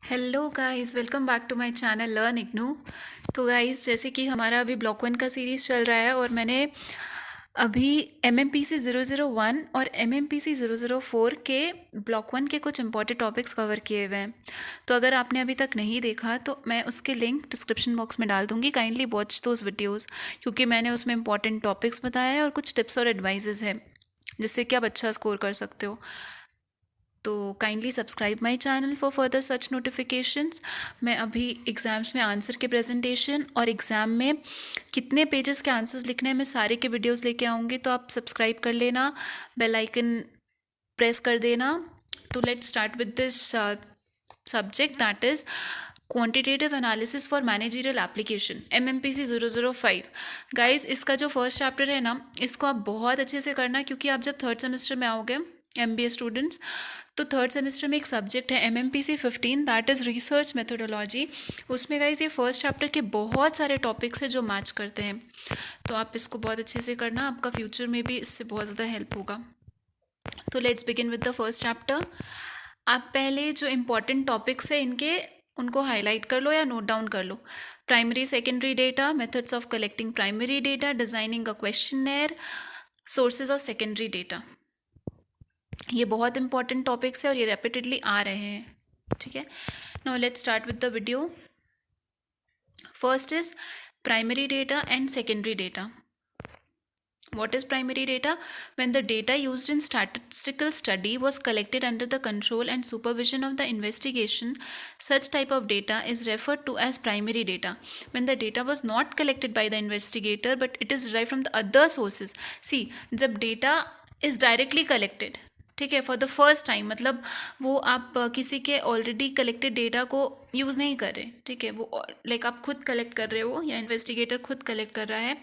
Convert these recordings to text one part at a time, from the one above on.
Hello guys, welcome back to my channel learn IGNOU. तो guys, जैसे कि हमारा अभी ब्लॉक वन का सीरीज़ चल रहा है और मैंने अभी MMPC 001 और MMPC 004 के ब्लॉक वन के कुछ इंपॉर्टेंट टॉपिक्स कवर किए हुए हैं। तो अगर आपने अभी तक नहीं देखा तो मैं उसके लिंक डिस्क्रिप्शन बॉक्स में डाल दूंगी। काइंडली वॉच दोज वीडियोज़, क्योंकि मैंने उसमें इंपॉर्टेंट टॉपिक्स बताया है और कुछ टिप्स और एडवाइजेज़ है जिससे कि आप अच्छा स्कोर कर सकते हो। तो kindly subscribe my channel for further such notifications. मैं अभी एग्ज़ाम्स में आंसर के प्रेजेंटेशन और एग्ज़ाम में कितने पेजेस के आंसर्स लिखने हैं मैं सारे के वीडियोस लेके आऊँगी, तो आप सब्सक्राइब कर लेना, बेल आइकन प्रेस कर देना। तो let's start with this subject, that is quantitative analysis for managerial application MMPC 005। Guys, इसका जो फर्स्ट चैप्टर है ना, इसको आप बहुत अच्छे से करना, क्योंकि आप जब थर्ड सेमेस्टर में आओगे MBA स्टूडेंट्स, तो थर्ड सेमेस्टर में एक सब्जेक्ट है MMPC 15, that is research methodology. उसमें गाइज ये फर्स्ट चैप्टर के बहुत सारे टॉपिक्स हैं जो मैच करते हैं। तो आप इसको बहुत अच्छे से करना, आपका फ्यूचर में भी इससे बहुत ज़्यादा हेल्प होगा। तो let's begin with the first chapter. आप पहले जो इम्पॉर्टेंट टॉपिक्स है इनके उनको हाईलाइट कर लो या नोट डाउन कर लो। Primary secondary data, methods of collecting primary data, designing a questionnaire, sources of secondary data. ये बहुत इंपॉर्टेंट टॉपिक्स है और ये रेपिटेडली आ रहे हैं, ठीक है। Now let's start with the video. First is primary data and secondary data. What is primary data? When the data used in statistical study was collected under the control and supervision of the investigation, such type of data is referred to as primary data. When the data was not collected by the investigator but it is derived from the other sources. See, जब data is directly collected, ठीक है, for the first time, मतलब वो आप किसी के already collected data को use नहीं कर रहे, ठीक है, वो लाइक आप खुद कलेक्ट कर रहे हो या इन्वेस्टिगेटर खुद कलेक्ट कर रहा है,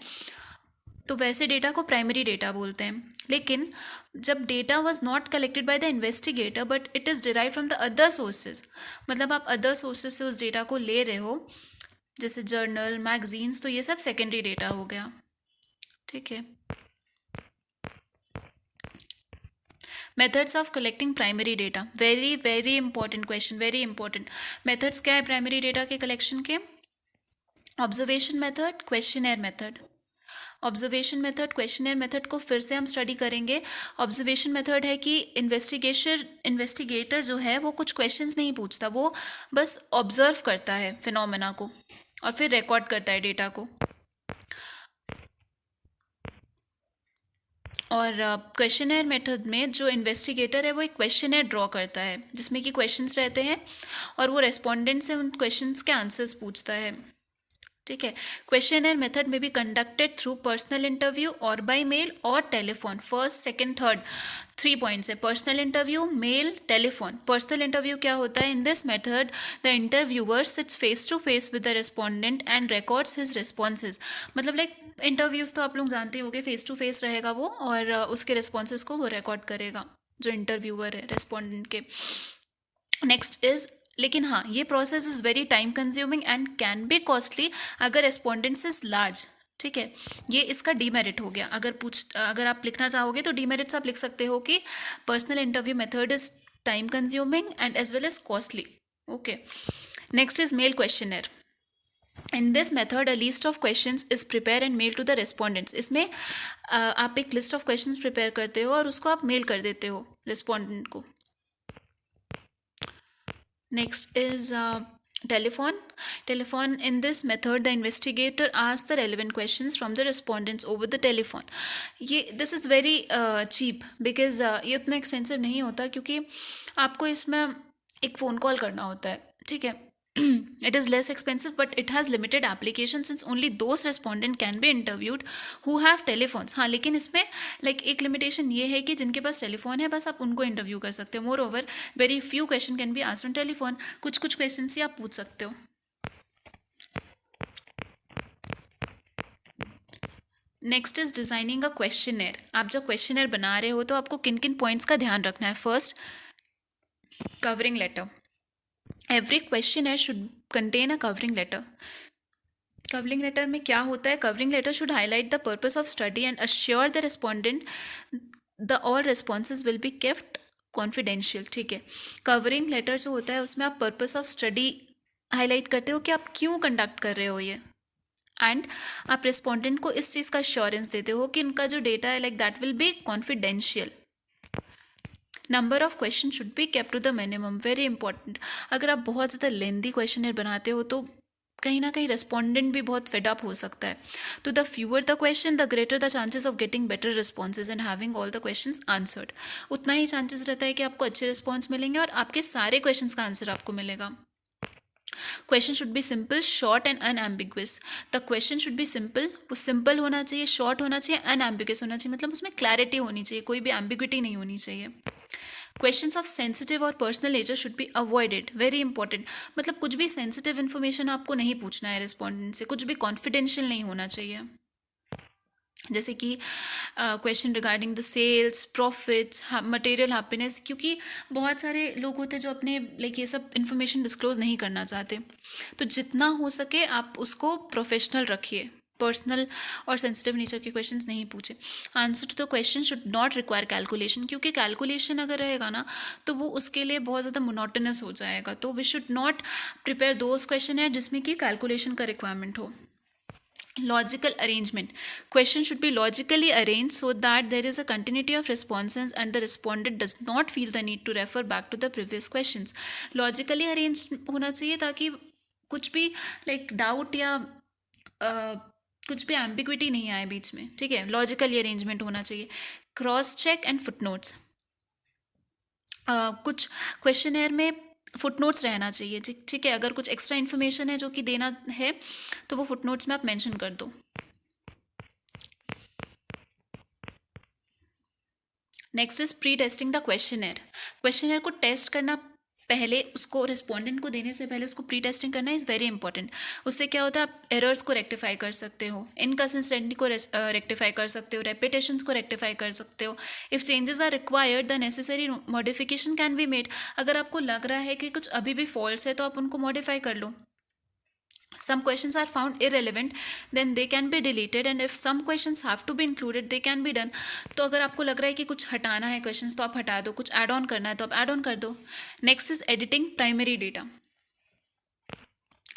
तो वैसे डेटा को प्राइमरी डेटा बोलते हैं। लेकिन जब data was not collected by the investigator but it is derive from the other sources, मतलब आप अदर सोर्सेज से उस डेटा को ले रहे हो, जैसे जर्नल, मैगजीन्स, तो ये सब सेकेंडरी डेटा हो गया, ठीक है। Methods of collecting primary data, very very important question, very important. Methods क्या है प्राइमरी डेटा के कलेक्शन के? Observation method, questionnaire method. Observation method, questionnaire method को फिर से हम स्टडी करेंगे। ऑब्जर्वेशन मेथड है कि इन्वेस्टिगेटर जो है वो कुछ क्वेश्चंस नहीं पूछता, वो बस ऑब्जर्व करता है फिनोमेना को और फिर रिकॉर्ड करता है डेटा को। और क्वेश्चनर मेथड में जो इन्वेस्टिगेटर है वो एक क्वेश्चनर ड्रॉ करता है जिसमें कि क्वेश्चंस रहते हैं और वो रेस्पोंडेंट से उन क्वेश्चंस के आंसर्स पूछता है, ठीक है। क्वेश्चनर मेथड में be conducted through personal interview और बाय मेल और telephone. First, second, third, 3 points है। Personal interview, mail, telephone. Personal interview क्या होता है? In this method the interviewer sits face to face with the respondent and records his responses. मतलब like interviews तो आप लोग जानते हो कि फेस टू फेस रहेगा वो, और उसके रिस्पॉन्सेज को वो रिकॉर्ड करेगा जो इंटरव्यूअर है रेस्पोंडेंट के। नेक्स्ट इज, लेकिन हाँ, ये process is very time consuming and can be costly अगर रेस्पॉन्डेंट्स इज लार्ज, ठीक है। ये इसका डीमेरिट हो गया। अगर आप लिखना चाहोगे तो डीमेरिट्स आप लिख सकते हो कि personal interview method is time consuming and as well as costly, okay. Next is mail questionnaire. In this method a list of questions is prepare and mail to the respondents. इसमें आप एक list of questions prepare करते हो और उसको आप mail कर देते हो रेस्पॉन्डेंट को। Next is telephone. Telephone. In this method, the investigator asks the relevant questions from the respondents over the telephone. ये this is very cheap because ये उतना expensive नहीं होता, क्योंकि आपको इसमें एक फ़ोन कॉल करना होता है, ठीक है। It is less expensive but it has limited application since only those respondent can be interviewed who have telephones. हाँ, लेकिन इसमें लाइक एक लिमिटेशन ये है कि जिनके पास टेलीफोन है बस आप उनको इंटरव्यू कर सकते हो। Moreover very few question can be asked on telephone. कुछ कुछ क्वेश्चन ही आप पूछ सकते हो। Next is designing a questionnaire. आप जब क्वेश्चनर बना रहे हो तो आपको किन किन पॉइंट्स का ध्यान रखना है। First, covering letter. Every questionnaire should contain a covering letter. Covering letter में क्या होता है? Covering letter should highlight the purpose of study and assure the respondent the all responses will be kept confidential, ठीक है। Covering letter जो होता है उसमें आप पर्पस ऑफ स्टडी हाईलाइट करते हो कि आप क्यों कंडक्ट कर रहे हो ये, एंड आप रिस्पोंडेंट को इस चीज़ का अश्योरेंस देते हो कि इनका जो डेटा है like that will be confidential. Number of question should be kept to the minimum, very important. अगर आप बहुत ज़्यादा लेंदी क्वेश्चन बनाते हो तो कहीं ना कहीं रेस्पोंडेंट भी बहुत फेड अप हो सकता है। तो the fewer the question the greater the chances of getting better responses and having all the questions answered. उतना ही चांसेस रहता है कि आपको अच्छे रिस्पॉन्स मिलेंगे और आपके सारे क्वेश्चंस का आंसर आपको मिलेगा। Question should B simple, short and unambiguous. The question should B simple, वो सिंपल होना चाहिए, शॉर्ट होना चाहिए, अनएम्बिगुअस होना चाहिए, मतलब उसमें क्लैरिटी होनी चाहिए, कोई भी एम्बिग्विटी नहीं होनी चाहिए। क्वेश्चंस ऑफ सेंसिटिव और personal nature should be avoided, very important. मतलब कुछ भी सेंसिटिव इन्फॉर्मेशन आपको नहीं पूछना है रिस्पॉन्डेंट से, कुछ भी कॉन्फिडेंशियल नहीं होना चाहिए। जैसे कि question regarding the sales, profits, material happiness, क्योंकि बहुत सारे लोग होते हैं जो अपने लाइक ये सब इन्फॉर्मेशन डिस्क्लोज नहीं करना चाहते। तो जितना हो सके आप उसको प्रोफेशनल रखिए, पर्सनल और सेंसिटिव नेचर के क्वेश्चंस नहीं पूछे। Answer to the question should not require calculation, क्योंकि कैलकुलेशन अगर रहेगा ना तो वो उसके लिए बहुत ज़्यादा मोनोटोनस हो जाएगा। तो we should not prepare those question है जिसमें कि कैलकुलेशन का रिक्वायरमेंट हो। Logical arrangement. Question should be logically arranged so that there is a continuity of responses and the respondent does not feel the need to refer back to the previous questions. Logically arranged होना चाहिए ताकि कुछ भी like doubt या कुछ भी ambiguity नहीं आए बीच में, ठीक है। लॉजिकली अरेंजमेंट होना चाहिए। क्रॉस चेक एंड फुटनोट्स, कुछ क्वेश्चन में फुटनोट्स रहना चाहिए, ठीक है। अगर कुछ एक्स्ट्रा इन्फॉर्मेशन है जो कि देना है तो वो फुटनोट्स में आप मेंशन कर दो। Next is pre testing the questionnaire को टेस्ट करना, पहले उसको रिस्पोंडेंट को देने से पहले उसको प्री टेस्टिंग करना इज़ वेरी इंपॉर्टेंट। उससे क्या होता है, आप एरर्स को रेक्टिफाई कर सकते हो, इनकन्सिस्टेंटी को रेक्टिफाई कर सकते हो, रेपिटेशंस को रेक्टिफाई कर सकते हो। If changes are required the necessary modification can be made. अगर आपको लग रहा है कि कुछ अभी भी फॉल्स है तो आप उनको मॉडिफाई कर लो। Some questions are found irrelevant, then they can be deleted, and if some questions have to be included, they can be done. तो अगर आपको लग रहा है कि कुछ हटाना है questions तो आप हटा दो, कुछ ऐड ऑन करना है तो आप ऐड ऑन कर दो। Next is editing primary data.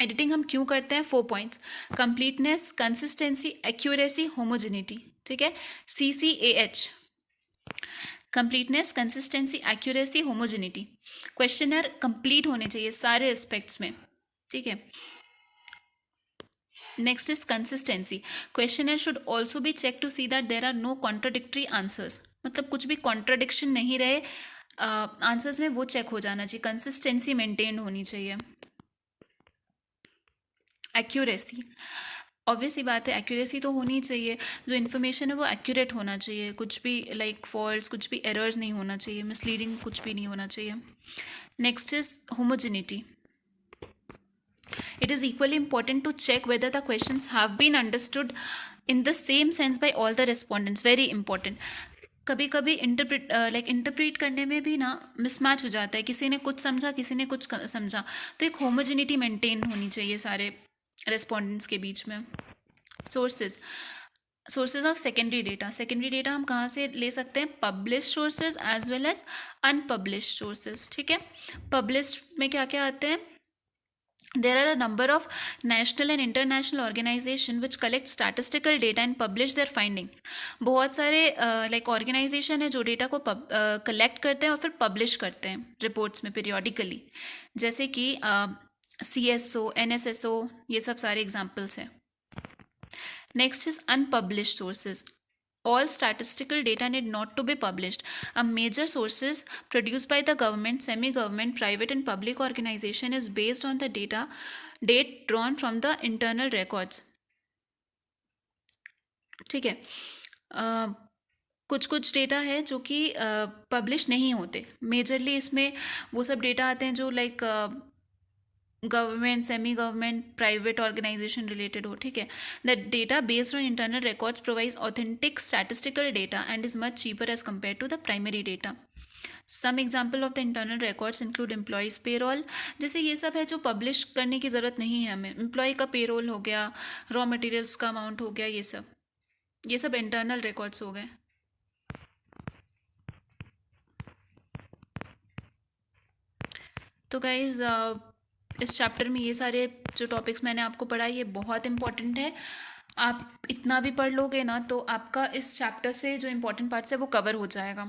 Editing हम क्यों करते हैं? 4 points: completeness, consistency, accuracy, homogeneity, ठीक है। CCAH, completeness, consistency, accuracy, homogeneity. Questionnaire complete होने चाहिए सारे एस्पेक्ट्स में, ठीक है। Next is consistency, questionnaire should also be check to see that there are no contradictory answers, मतलब कुछ भी कॉन्ट्राडिक्शन नहीं रहे आंसर्स में, वो चेक हो जाना चाहिए, कंसिस्टेंसी मेंटेन होनी चाहिए। एक्यूरेसी, ऑब्वियसली बात है, एक्यूरेसी तो होनी चाहिए, जो इन्फॉर्मेशन है वो एक्यूरेट होना चाहिए, कुछ भी लाइक फॉल्स, कुछ भी एरर्स नहीं होना चाहिए, मिसलीडिंग कुछ भी नहीं होना चाहिए। Next is homogeneity, it is equally important to check whether the questions have been understood in the same sense by all the respondents, very important। कभी कभी इंटरप्रेट करने में भी ना मिसमैच हो जाता है, किसी ने कुछ समझा, किसी ने कुछ समझा, तो एक होमोजेनिटी मेंटेन होनी चाहिए सारे रेस्पोंडेंट्स के बीच में। सोर्सेज ऑफ सेकेंडरी डेटा हम कहाँ से ले सकते हैं? Publish sources as well as unpublish sources, ठीक है। पब्लिश में क्या क्या आते हैं? There are a number of national and international organization which collect statistical data and publish their finding। बहुत सारे लाइक ऑर्गेनाइजेशन है जो डेटा को कलेक्ट करते हैं और फिर पब्लिश करते हैं रिपोर्ट्स में पीरियोडिकली, जैसे कि CSO, NSSO, ये सब सारे एग्जाम्पल्स हैं। Next is unpublished sources, all statistical data need not to be published। A major sources produced by the government, semi-government, private and public organization is based on the date drawn from the internal records, ठीक है। कुछ कुछ data है जो कि publish नहीं होते, majorly इसमें वो सब डेटा आते हैं जो like government, semi government, private organization related हो, ठीक है। The data based on internal records provides authentic statistical data and is much cheaper as compare to the primary data. Some example of the internal records include employees payroll, जैसे ये सब है जो publish करने की ज़रूरत नहीं है हमें। एम्प्लॉय का पेरोल हो गया, रॉ मटेरियल्स का अमाउंट हो गया, ये सब इंटरनल रिकॉर्ड्स हो गए। तो गाइज़ इस चैप्टर में ये सारे जो टॉपिक्स मैंने आपको पढ़ाए ये बहुत इंपॉर्टेंट है। आप इतना भी पढ़ लोगे ना तो आपका इस चैप्टर से जो इम्पोर्टेंट पार्ट्स है वो कवर हो जाएगा।